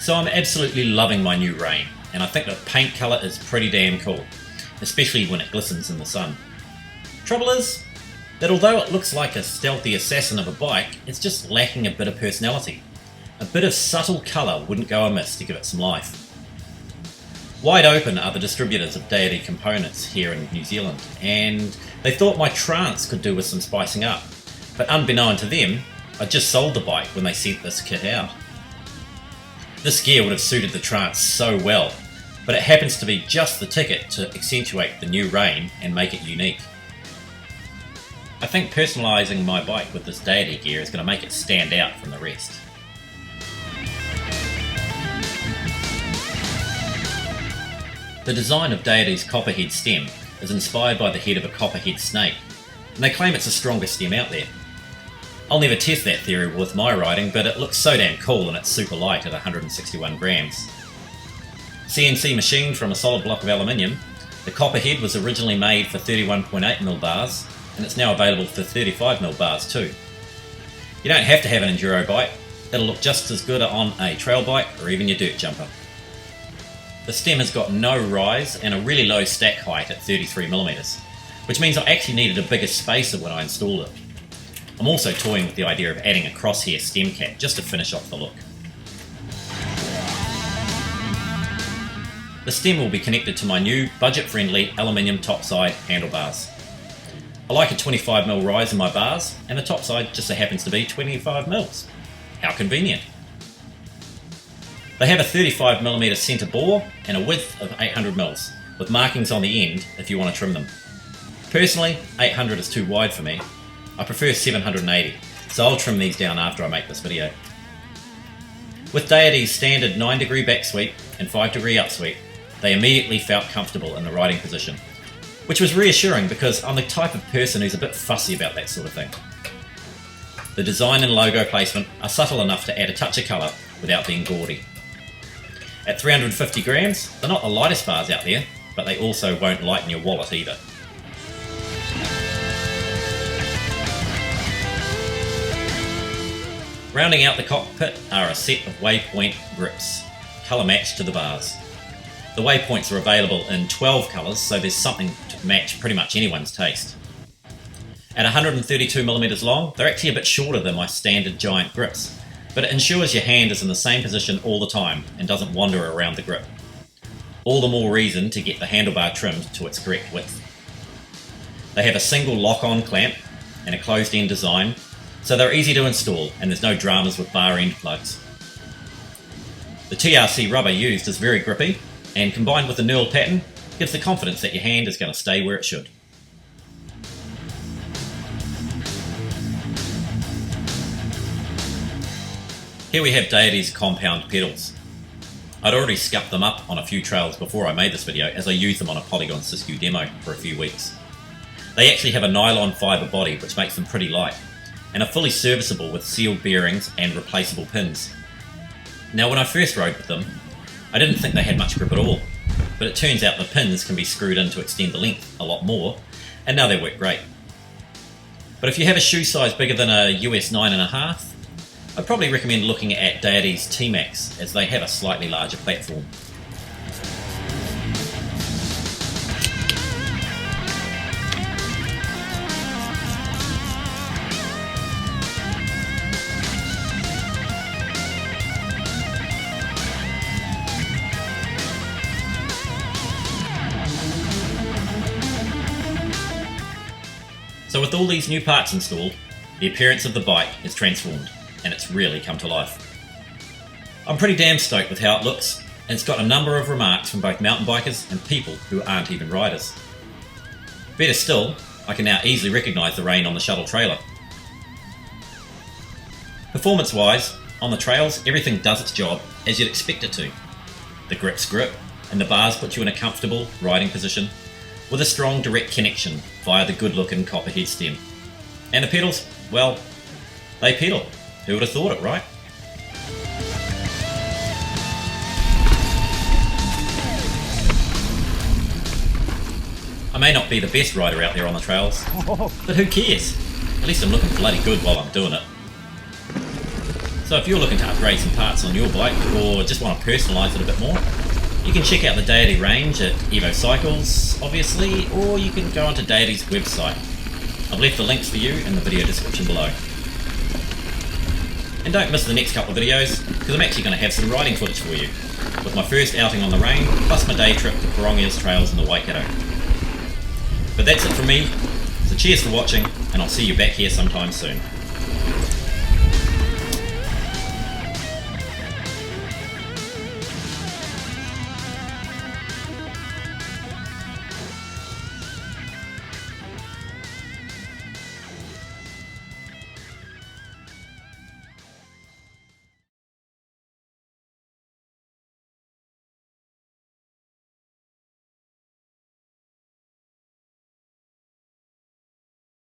So I'm absolutely loving my new Rain, and I think the paint colour is pretty damn cool, especially when it glistens in the sun. Trouble is that although it looks like a stealthy assassin of a bike, it's just lacking a bit of personality. A bit of subtle colour wouldn't go amiss to give it some life. Wide Open are the distributors of Deity Components here in New Zealand, and they thought my Trance could do with some spicing up, but unbeknown to them, I just sold the bike when they sent this kit out. This gear would have suited the Trance so well, but it happens to be just the ticket to accentuate the new Rain and make it unique. I think personalising my bike with this Deity gear is going to make it stand out from the rest. The design of Deity's Copperhead stem is inspired by the head of a copperhead snake, and they claim it's the strongest stem out there. I'll never test that theory with my riding, but it looks so damn cool and it's super light at 161 grams. CNC machined from a solid block of aluminium, the Copperhead was originally made for 31.8mm bars, and it's now available for 35mm bars too. You don't have to have an enduro bike, it'll look just as good on a trail bike or even your dirt jumper. The stem has got no rise and a really low stack height at 33mm, which means I actually needed a bigger spacer when I installed it. I'm also toying with the idea of adding a crosshair stem cap just to finish off the look. The stem will be connected to my new budget-friendly aluminium topside handlebars. I like a 25mm rise in my bars, and the topside just so happens to be 25mm. How convenient! They have a 35mm centre bore and a width of 800mm, with markings on the end if you want to trim them. Personally, 800 is too wide for me. I prefer 780, so I'll trim these down after I make this video. With Deity's standard 9° back sweep and 5° up sweep, they immediately felt comfortable in the riding position, which was reassuring because I'm the type of person who's a bit fussy about that sort of thing. The design and logo placement are subtle enough to add a touch of colour without being gaudy. At 350 grams, they're not the lightest bars out there, but they also won't lighten your wallet either. Rounding out the cockpit are a set of Waypoint grips, colour matched to the bars. The Waypoints are available in 12 colours, so there's something to match pretty much anyone's taste. At 132mm long, they're actually a bit shorter than my standard giant grips, but it ensures your hand is in the same position all the time and doesn't wander around the grip. All the more reason to get the handlebar trimmed to its correct width. They have a single lock-on clamp and a closed-end design, so they're easy to install and there's no dramas with bar end plugs. The TRC rubber used is very grippy, and combined with the knurled pattern, gives the confidence that your hand is going to stay where it should. Here we have Deity's compound pedals. I'd already scuffed them up on a few trails before I made this video, as I used them on a Polygon Siskiyou demo for a few weeks. They actually have a nylon fibre body which makes them pretty light, and are fully serviceable with sealed bearings and replaceable pins. Now when I first rode with them, I didn't think they had much grip at all, but it turns out the pins can be screwed in to extend the length a lot more, and now they work great. But if you have a shoe size bigger than a US 9.5, I'd probably recommend looking at Deity's T-Max, as they have a slightly larger platform. So with all these new parts installed, the appearance of the bike is transformed, and it's really come to life. I'm pretty damn stoked with how it looks, and it's got a number of remarks from both mountain bikers and people who aren't even riders. Better still, I can now easily recognise the Rain on the shuttle trailer. Performance-wise, on the trails, everything does its job as you'd expect it to. The grip's grip, and the bars put you in a comfortable riding position, with a strong direct connection via the good-looking Copperhead stem. And the pedals, well, they pedal. Who would have thought it, right? I may not be the best rider out there on the trails, but who cares? At least I'm looking bloody good while I'm doing it. So if you're looking to upgrade some parts on your bike or just want to personalise it a bit more, you can check out the Deity range at Evo Cycles, obviously, or you can go onto Deity's website. I've left the links for you in the video description below. And don't miss the next couple of videos, because I'm actually going to have some riding footage for you, with my first outing on the range, plus my day trip to Karongia's trails in the Waikato. But that's it from me, so cheers for watching, and I'll see you back here sometime soon.